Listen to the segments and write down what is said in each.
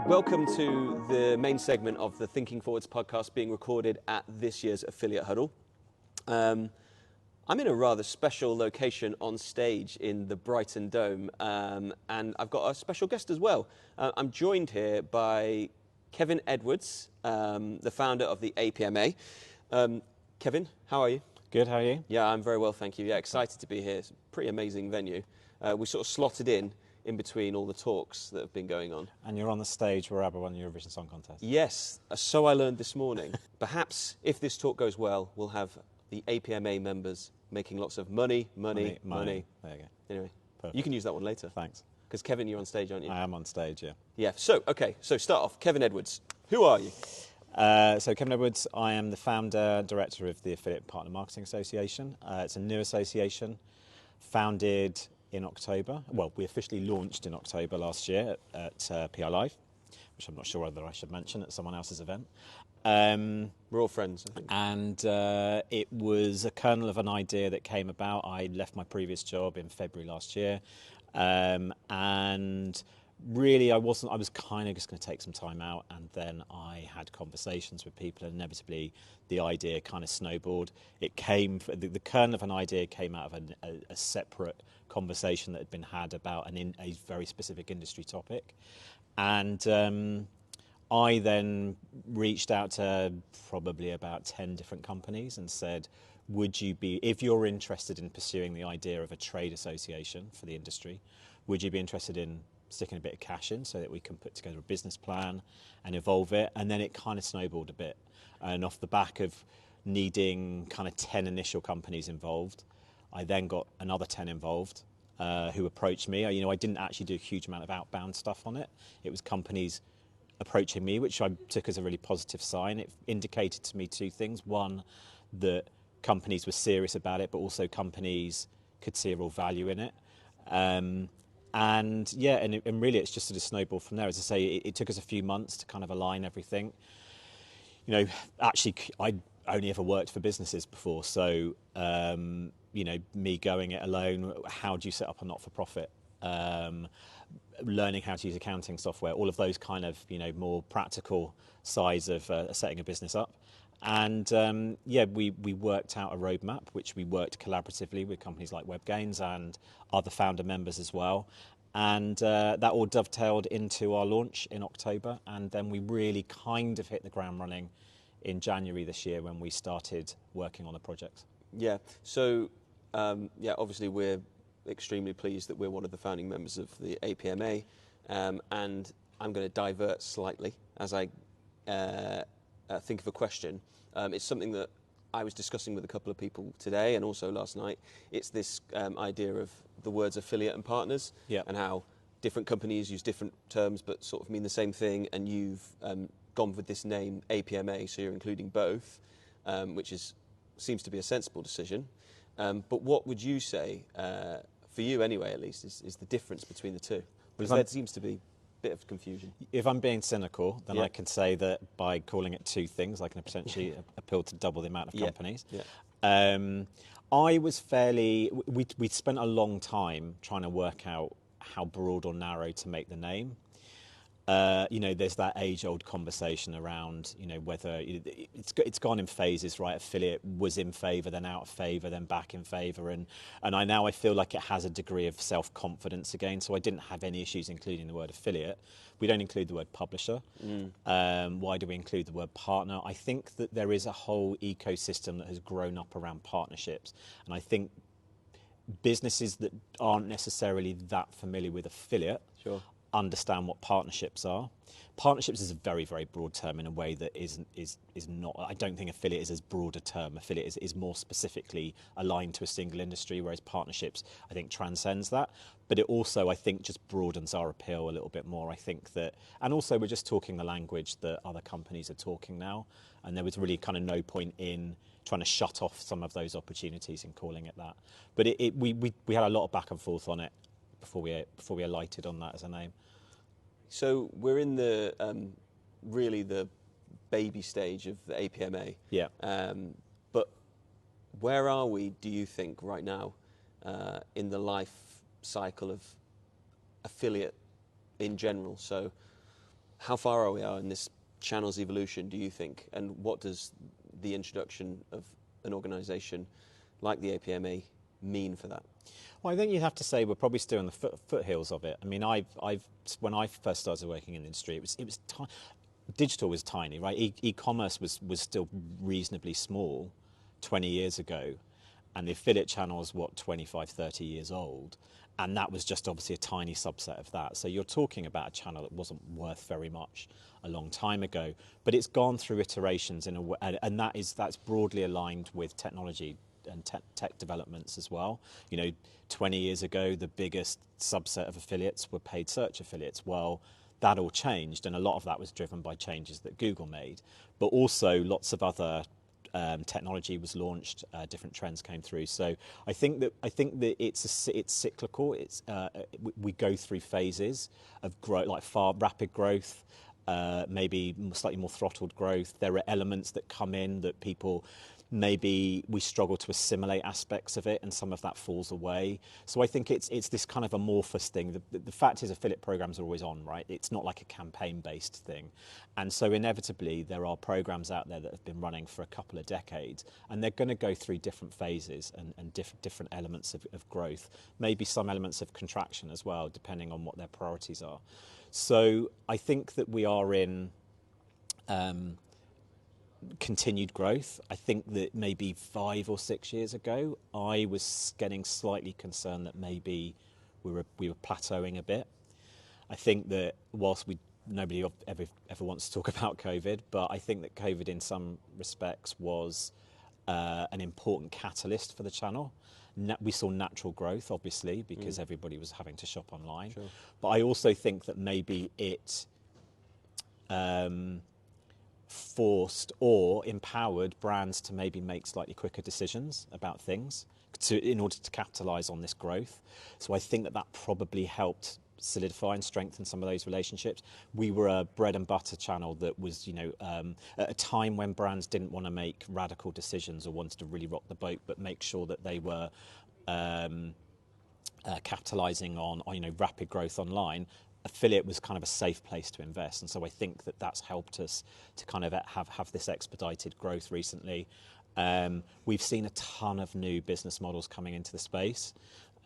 Welcome to the main segment of the Thinking Forwards podcast being recorded at this year's Affiliate Huddle. I'm in a rather special location on stage in the Brighton Dome, and I've got a special guest as well. I'm joined here by Kevin Edwards, the founder of the APMA. Kevin, how are you? Good, how are you? Yeah, I'm very well, thank you. Yeah, excited to be here. It's a pretty amazing venue. We sort of slotted in between all the talks that have been going on. And you're on the stage where ABBA won the Eurovision Song Contest. Yes, so I learned this morning. Perhaps, if this talk goes well, we'll have the APMA members making lots of money. There you go. Anyway, Perfect. You can use that one later. Thanks. Because Kevin, you're on stage, aren't you? I am on stage, yeah. Yeah, so start off. Kevin Edwards, who are you? So Kevin Edwards, I am the founder, director of the Affiliate Partner Marketing Association. It's a new association, founded in October. Well, we officially launched in October last year at PI Live, which I'm not sure whether I should mention at someone else's event. We're all friends, I think. And it was a kernel of an idea that came about. I left my previous job in February last year, and really I was kind of just going to take some time out, and then I had conversations with people, and inevitably the idea kind of snowballed. It came, the kernel of an idea came out of a separate conversation that had been had about a very specific industry topic. And I then reached out to probably about 10 different companies and said, if you're interested in pursuing the idea of a trade association for the industry, would you be interested in sticking a bit of cash in so that we can put together a business plan and evolve it? And then it kind of snowballed a bit. And off the back of needing kind of 10 initial companies involved, I then got another 10 involved who approached me. I didn't actually do a huge amount of outbound stuff on it. It was companies approaching me, which I took as a really positive sign. It indicated to me two things. One, that companies were serious about it, but also companies could see a real value in it. And really it's just sort of snowballed from there. As I say, it took us a few months to kind of align everything. Actually, I only ever worked for businesses before, so me going it alone, how do you set up a not-for-profit? Learning how to use accounting software, all of those kind of more practical sides of setting a business up. And we worked out a roadmap, which we worked collaboratively with companies like WebGains and other founder members as well. And that all dovetailed into our launch in October. And then we really kind of hit the ground running in January this year when we started working on the project. Yeah, so obviously we're extremely pleased that we're one of the founding members of the APMA, and I'm going to divert slightly as I think of a question. It's something that I was discussing with a couple of people today and also last night. It's this idea of the words affiliate and partners, and how different companies use different terms but sort of mean the same thing, and you've gone with this name APMA, so you're including both, which seems to be a sensible decision. But what would you say, for you anyway at least, is the difference between the two? Because there seems to be a bit of confusion. If I'm being cynical, then I can say that by calling it two things, I can potentially appeal to double the amount of companies. I was we spent a long time trying to work out how broad or narrow to make the name. There's that age-old conversation around, whether it's gone in phases, right? Affiliate was in favour, then out of favour, then back in favour, and I feel like it has a degree of self-confidence again. So I didn't have any issues including the word affiliate. We don't include the word publisher. Why do we include the word partner? I think that there is a whole ecosystem that has grown up around partnerships, and I think businesses that aren't necessarily that familiar with affiliate understand what partnerships are. Partnerships is a very, very broad term in a way that is not. I don't think affiliate is as broad a term. Affiliate is more specifically aligned to a single industry, whereas partnerships, I think, transcends that. But it also, I think, just broadens our appeal a little bit more. I think that, and also we're just talking the language that other companies are talking now, and there was really kind of no point in trying to shut off some of those opportunities in calling it that. But we had a lot of back and forth on it before we alighted on that as a name. So we're in the really the baby stage of the APMA. Yeah. But where are we, do you think, right now, in the life cycle of affiliate in general. So how far are we in this channel's evolution, do you think? And what does the introduction of an organisation like the APMA mean for that? Well, I think you'd have to say we're probably still in the foothills of it. I mean, when I first started working in the industry, digital was tiny, right? E-commerce was still reasonably small 20 years ago, and the affiliate channel is 25, 30 years old, and that was just obviously a tiny subset of that. So you're talking about a channel that wasn't worth very much a long time ago, but it's gone through iterations in a way, and that's broadly aligned with technology and tech developments as well. 20 years ago, the biggest subset of affiliates were paid search affiliates. Well, that all changed, and a lot of that was driven by changes that Google made, but also lots of other technology was launched, different trends came through. So I think that it's cyclical. We go through phases of growth, like far rapid growth, maybe slightly more throttled growth. There are elements that come in that people maybe we struggle to assimilate aspects of it, and some of that falls away. So I think it's this kind of amorphous thing. The fact is, affiliate programs are always on, right? It's not like a campaign-based thing. And so inevitably, there are programs out there that have been running for a couple of decades, and they're going to go through different phases and different elements of growth, maybe some elements of contraction as well, depending on what their priorities are. So I think that we are in continued growth. I think that maybe 5 or 6 years ago, I was getting slightly concerned that maybe we were plateauing a bit. I think that whilst nobody ever wants to talk about COVID, but I think that COVID in some respects was an important catalyst for the channel. We saw natural growth, obviously, because everybody was having to shop online. Sure. But I also think that maybe it forced or empowered brands to maybe make slightly quicker decisions about things in order to capitalise on this growth. So I think that probably helped solidify and strengthen some of those relationships. We were a bread and butter channel that was, at a time when brands didn't want to make radical decisions or wanted to really rock the boat, but make sure that they were capitalising on rapid growth online. Affiliate was kind of a safe place to invest, and so I think that that's helped us to kind of have this expedited growth recently. We've seen a ton of new business models coming into the space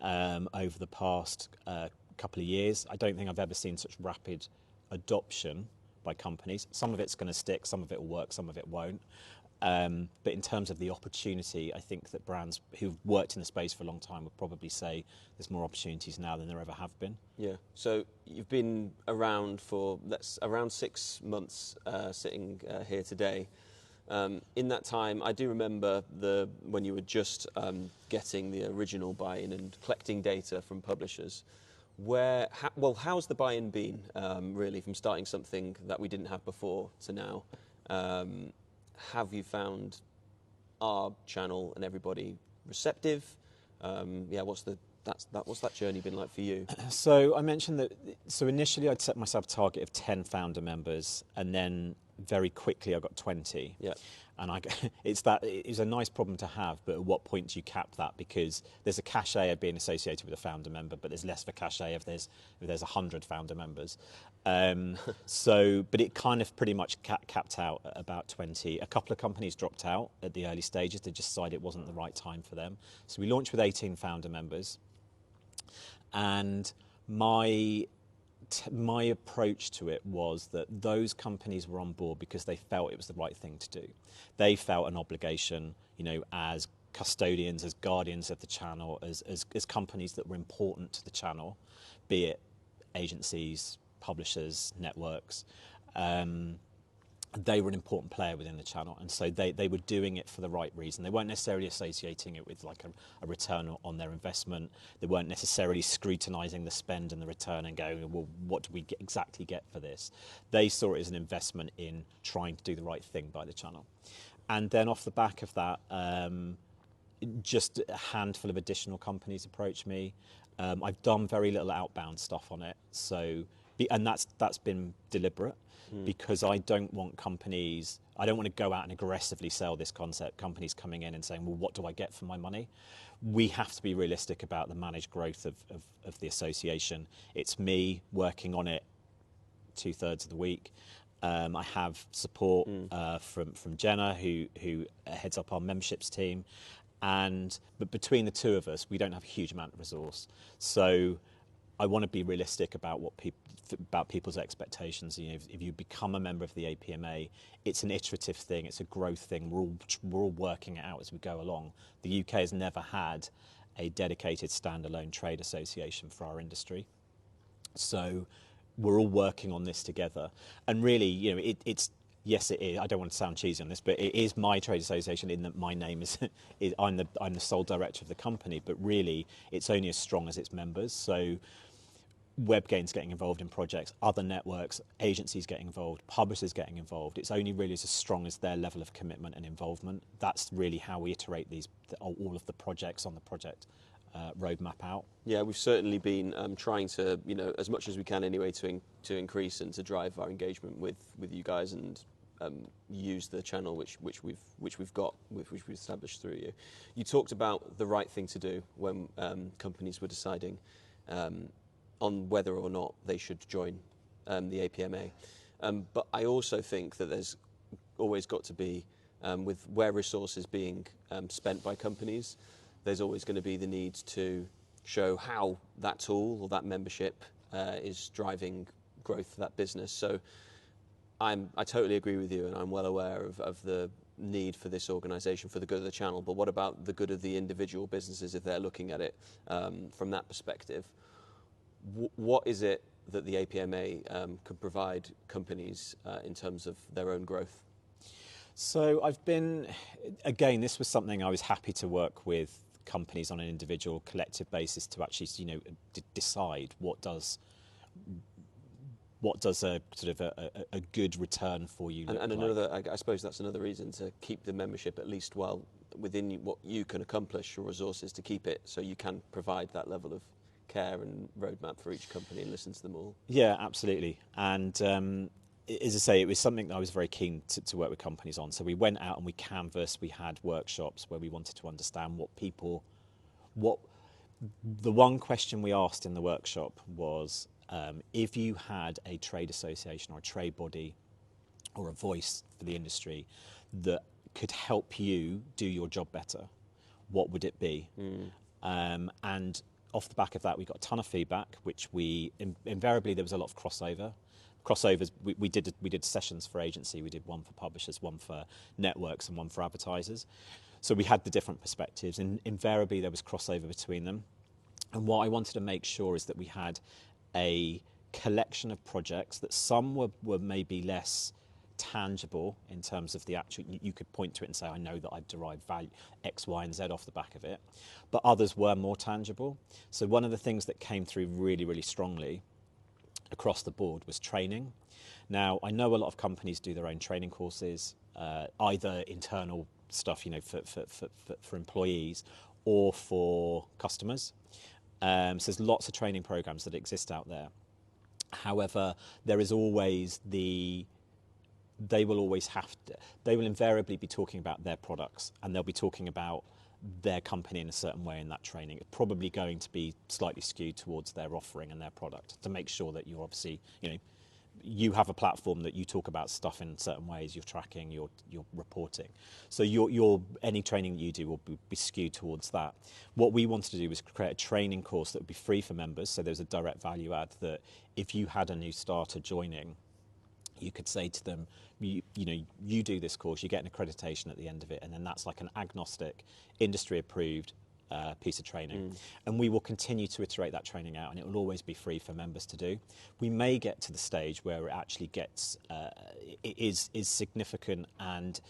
over the past couple of years. I don't think I've ever seen such rapid adoption by companies. Some of it's going to stick, some of it will work, some of it won't. But in terms of the opportunity, I think that brands who've worked in the space for a long time would probably say there's more opportunities now than there ever have been. Yeah. So you've been around for around 6 months, sitting here today. In that time, I do remember when you were just getting the original buy-in and collecting data from publishers. How's the buy-in been, really, from starting something that we didn't have before to now? Have you found our channel and everybody receptive? What's that journey been like for you? So I mentioned that. So initially, I'd set myself a target of 10 founder members, and then very quickly I got 20. Yeah. And it's a nice problem to have, but at what point do you cap that? Because there's a cachet of being associated with a founder member, but there's less of a cachet if there's 100 founder members. But it kind of pretty much capped out at about 20. A couple of companies dropped out at the early stages. They just decided it wasn't the right time for them. So we launched with 18 founder members. And my approach to it was that those companies were on board because they felt it was the right thing to do. They felt an obligation, as custodians, as guardians of the channel, as companies that were important to the channel, be it agencies, publishers, networks. They were an important player within the channel, and so they were doing it for the right reason. They weren't necessarily associating it with like a return on their investment. They weren't necessarily scrutinising the spend and the return and going, well, what do we exactly get for this? They saw it as an investment in trying to do the right thing by the channel. And then off the back of that, just a handful of additional companies approached me. I've done very little outbound stuff on it, so And that's been deliberate, because I don't want companies. I don't want to go out and aggressively sell this concept. Companies coming in and saying, "Well, what do I get for my money?" We have to be realistic about the managed growth of the association. It's me working on it 2/3 of the week. I have support from Jenna, who heads up our memberships team, but between the two of us, we don't have a huge amount of resource. So I want to be realistic about about people's expectations. You know, if you become a member of the APMA, it's an iterative thing, it's a growth thing. We're all working it out as we go along. The UK has never had a dedicated standalone trade association for our industry, so we're all working on this together. And really, you know, it's yes, it is. I don't want to sound cheesy on this, but it is my trade association in that my name is I'm the sole director of the company. But really, it's only as strong as its members. So WebGain's getting involved in projects, other networks, agencies getting involved, publishers getting involved. It's only really as strong as their level of commitment and involvement. That's really how we iterate all of the projects on the project roadmap out. Yeah, we've certainly been trying to, you know, as much as we can anyway, to increase and to drive our engagement with you guys, and use the channel which we've established through you. You talked about the right thing to do when companies were deciding on whether or not they should join the APMA. But I also think that there's always got to be, with where resources being spent by companies, there's always going to be the need to show how that tool or that membership is driving growth for that business. So I totally agree with you, and I'm well aware of the need for this organisation for the good of the channel. But what about the good of the individual businesses if they're looking at it from that perspective? What is it that the APMA could provide companies in terms of their own growth? So again, this was something I was happy to work with companies on an individual, collective basis to actually, you know, decide what does a sort of a good return for you look and like. another, I suppose that's another reason to keep the membership at least while within what you can accomplish, your resources to keep it, so you can provide that level of care and roadmap for each company and listen to them all. Yeah, absolutely. And as I say, it was something that I was very keen to work with companies on. So we went out and we canvassed, we had workshops where we wanted to understand the one question we asked in the workshop was, if you had a trade association or a trade body or a voice for the industry that could help you do your job better, what would it be? And off the back of that, we got a ton of feedback, which invariably there was a lot of crossovers. We did sessions for agency. We did one for publishers, one for networks, and one for advertisers. So we had the different perspectives, and invariably there was crossover between them. And what I wanted to make sure is that we had a collection of projects that some were maybe less tangible in terms of the actual, you could point to it and say, I know that I've derived value X, Y, and Z off the back of it, but others were more tangible. So one of the things that came through really, really strongly across the board was training. Now, I know a lot of companies do their own training courses, either internal stuff, you know, for employees or for customers. So there's lots of training programs that exist out there. However, there is always they will invariably be talking about their products, and they'll be talking about their company in a certain way in that training. It's probably going to be slightly skewed towards their offering and their product, to make sure that you're obviously, you know, you have a platform that you talk about stuff in certain ways, you're tracking, you're reporting. So any training that you do will be skewed towards that. What we wanted to do was create a training course that would be free for members, so there's a direct value add that if you had a new starter joining, you could say to them, you do this course, you get an accreditation at the end of it, and then that's like an agnostic, industry-approved piece of training. And we will continue to iterate that training out, and it will always be free for members to do. We may get to the stage where it actually gets, is significant and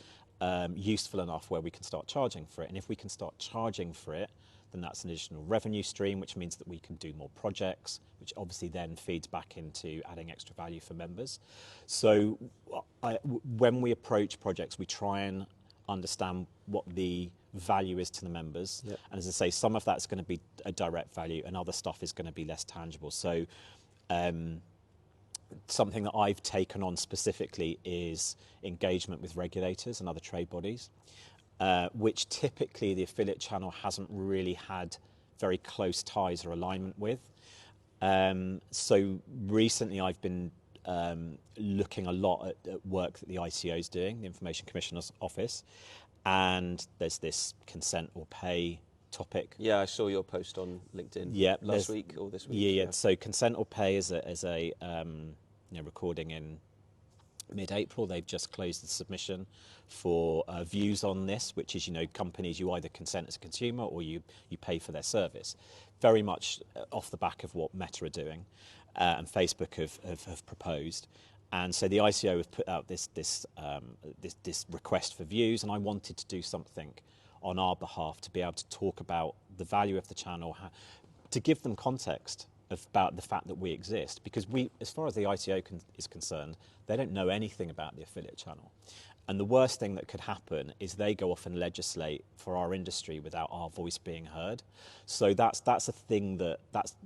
useful enough where we can start charging for it. And if we can start charging for it, then that's an additional revenue stream, which means that we can do more projects, which obviously then feeds back into adding extra value for members. So when we approach projects, we try and understand what the value is to the members. Yep. And as I say, some of that's going to be a direct value and other stuff is going to be less tangible. So something that I've taken on specifically is engagement with regulators and other trade bodies, which typically the affiliate channel hasn't really had very close ties or alignment with. So recently I've been looking a lot at work that the ICO is doing, the Information Commissioner's Office, and there's this consent or pay topic. Yeah, I saw your post on LinkedIn last week or this week. Yeah. So consent or pay is a recording in mid-April. They've just closed the submission for views on this, which is, companies, you either consent as a consumer or you pay for their service. Very much off the back of what Meta are doing and Facebook have proposed. And so the ICO have put out this request for views, and I wanted to do something on our behalf to be able to talk about the value of the channel, to give them context about the fact that we exist, because as far as the ICO is concerned, they don't know anything about the affiliate channel. And the worst thing that could happen is they go off and legislate for our industry without our voice being heard. So that's a thing that's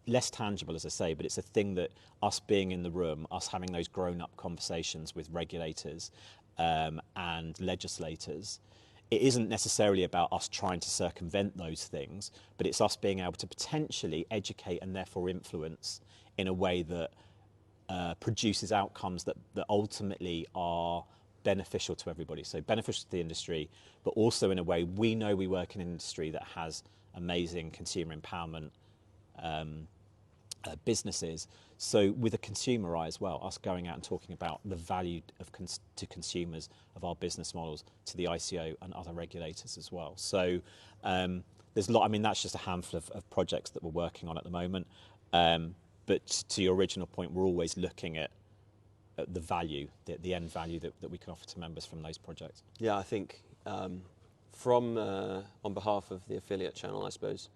less tangible, as I say, but it's a thing that us being in the room, us having those grown-up conversations with regulators and legislators, it isn't necessarily about us trying to circumvent those things, but it's us being able to potentially educate and therefore influence in a way that produces outcomes that ultimately are beneficial to everybody. So beneficial to the industry, but also in a way we know we work in an industry that has amazing consumer empowerment businesses. So with a consumer eye as well, us going out and talking about the value to consumers of our business models, to the ICO and other regulators as well. So there's a lot. I mean, that's just a handful of projects that we're working on at the moment. But to your original point, we're always looking at the value, the end value that we can offer to members from those projects. Yeah, I think on behalf of the affiliate channel, I suppose,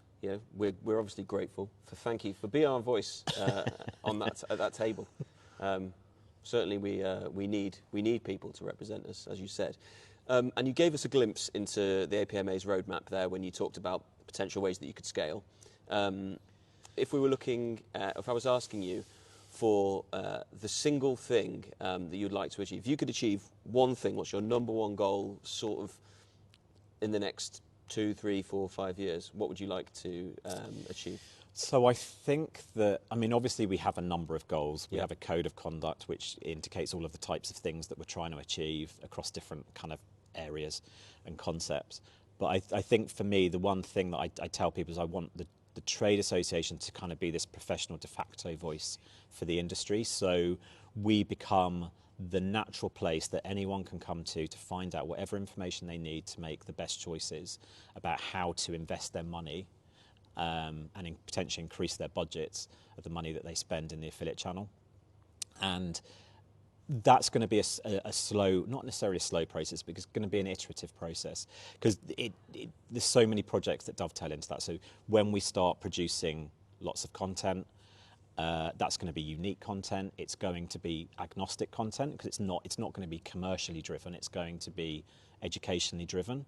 we're obviously grateful. Thank you for being our voice at that table. Certainly, we need people to represent us, as you said. And you gave us a glimpse into the APMA's roadmap there when you talked about potential ways that you could scale. If I was asking you for the single thing that you'd like to achieve, if you could achieve one thing, what's your number one goal, sort of, in the next 2, 3, 4, 5 years, what would you like to achieve? So I think that, obviously we have a number of goals. We have a code of conduct which indicates all of the types of things that we're trying to achieve across different kind of areas and concepts. But I think for me, the one thing that I tell people is I want the trade association to kind of be this professional de facto voice for the industry. So we become the natural place that anyone can come to find out whatever information they need to make the best choices about how to invest their money and potentially increase their budgets of the money that they spend in the affiliate channel. And that's going to be a slow, not necessarily a slow process, because it's going to be an iterative process, because there's so many projects that dovetail into that. So when we start producing lots of content, that's going to be unique content. It's going to be agnostic content, because it's not going to be commercially driven. It's going to be educationally driven.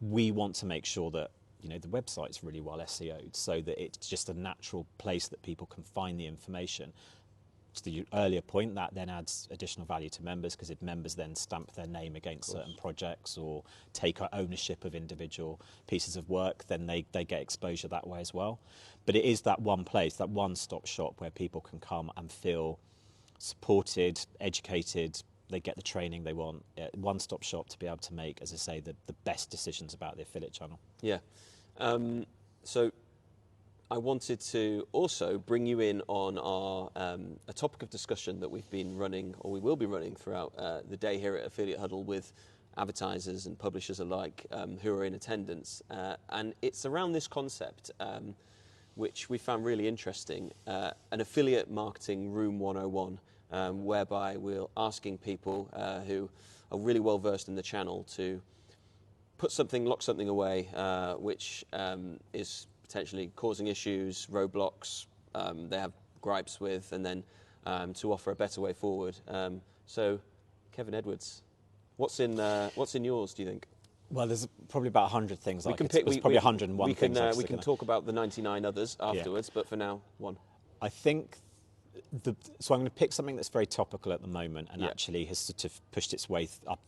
We want to make sure that the website's really well SEO'd, so that it's just a natural place that people can find the information. To the earlier point, that then adds additional value to members, because if members then stamp their name against certain projects or take ownership of individual pieces of work, then they get exposure that way as well. But it is that one place, that one-stop shop where people can come and feel supported, educated, they get the training they want. One-stop shop to be able to make, as I say, the best decisions about the affiliate channel. Yeah. So I wanted to also bring you in on a topic of discussion that we've been running, or we will be running throughout the day here at Affiliate Huddle with advertisers and publishers alike who are in attendance. And it's around this concept, which we found really interesting, an affiliate marketing room 101, whereby we're asking people who are really well versed in the channel to lock something away, which is potentially causing issues, roadblocks they have gripes with, and then to offer a better way forward. So, Kevin Edwards, what's in yours, do you think? Well, there's probably about 100 things. There's probably 101 things. We can talk about the 99 others afterwards, but for now, one. I think so I'm going to pick something that's very topical at the moment and Yeah. actually has sort of pushed its way up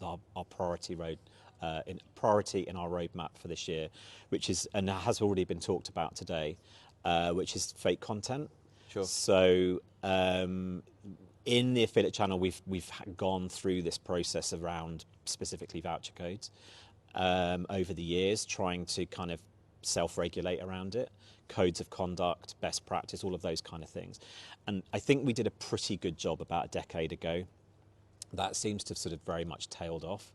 our priority in our roadmap for this year, which is, and has already been talked about today, which is fake content. Sure. So in the affiliate channel, we've gone through this process around specifically voucher codes over the years, trying to kind of self-regulate around it, codes of conduct, best practice, all of those kind of things. And I think we did a pretty good job about a decade ago. That seems to have sort of very much tailed off.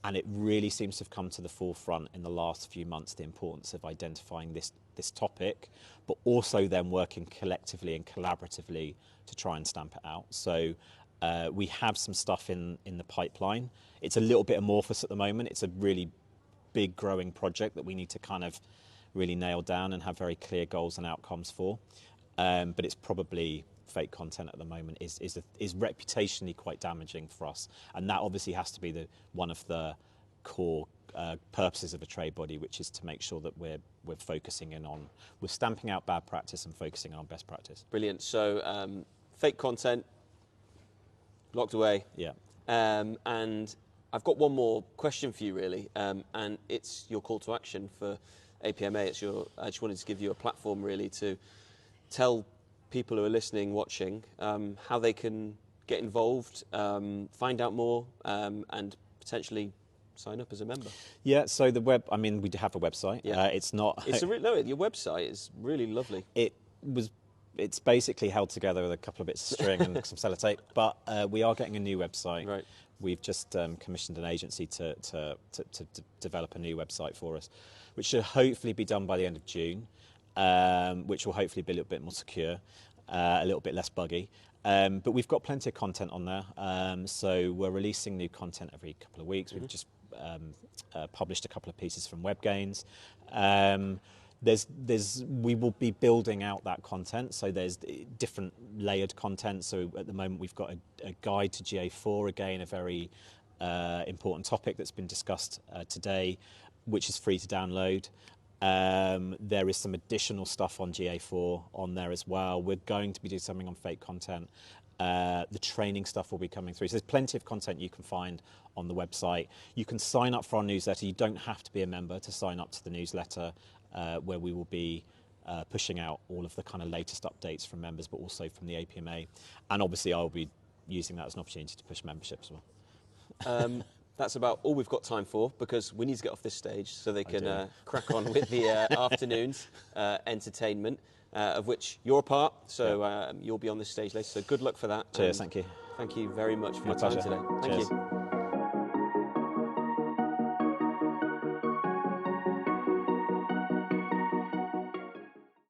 And it really seems to have come to the forefront in the last few months, the importance of identifying this topic, but also then working collectively and collaboratively to try and stamp it out. So we have some stuff in the pipeline. It's a little bit amorphous at the moment. It's a really big growing project that we need to kind of really nail down and have very clear goals and outcomes for. But it's probably fake content at the moment is reputationally quite damaging for us, and that obviously has to be one of the core purposes of a trade body, which is to make sure that we're focusing in on, we're stamping out bad practice and focusing on best practice. Brilliant. So fake content locked away. Yeah. And I've got one more question for you, really, and it's your call to action for APMA. I just wanted to give you a platform, really, to tell people who are listening, watching, how they can get involved, find out more, and potentially sign up as a member. Yeah, so we do have a website. Yeah. It's not... your website is really lovely. It's basically held together with a couple of bits of string and some sellotape, but we are getting a new website. Right. We've just commissioned an agency to develop a new website for us, which should hopefully be done by the end of June, which will hopefully be a little bit more secure, a little bit less buggy. But we've got plenty of content on there. So we're releasing new content every couple of weeks. We've just published a couple of pieces from WebGains. We will be building out that content, so there's different layered content. So at the moment we've got a guide to GA4, again a very important topic that's been discussed today, which is free to download. There is some additional stuff on GA4 on there as well. We're going to be doing something on fake content. The training stuff will be coming through. So there's plenty of content you can find on the website. You can sign up for our newsletter. You don't have to be a member to sign up to the newsletter, where we will be pushing out all of the kind of latest updates from members, but also from the APMA. And obviously I'll be using that as an opportunity to push membership as well. That's about all we've got time for, because we need to get off this stage so they can crack on with the afternoon's entertainment, of which you're a part. So you'll be on this stage later. So good luck for that. Cheers, thank you. Thank you very much for your My time pleasure. today. Thank you.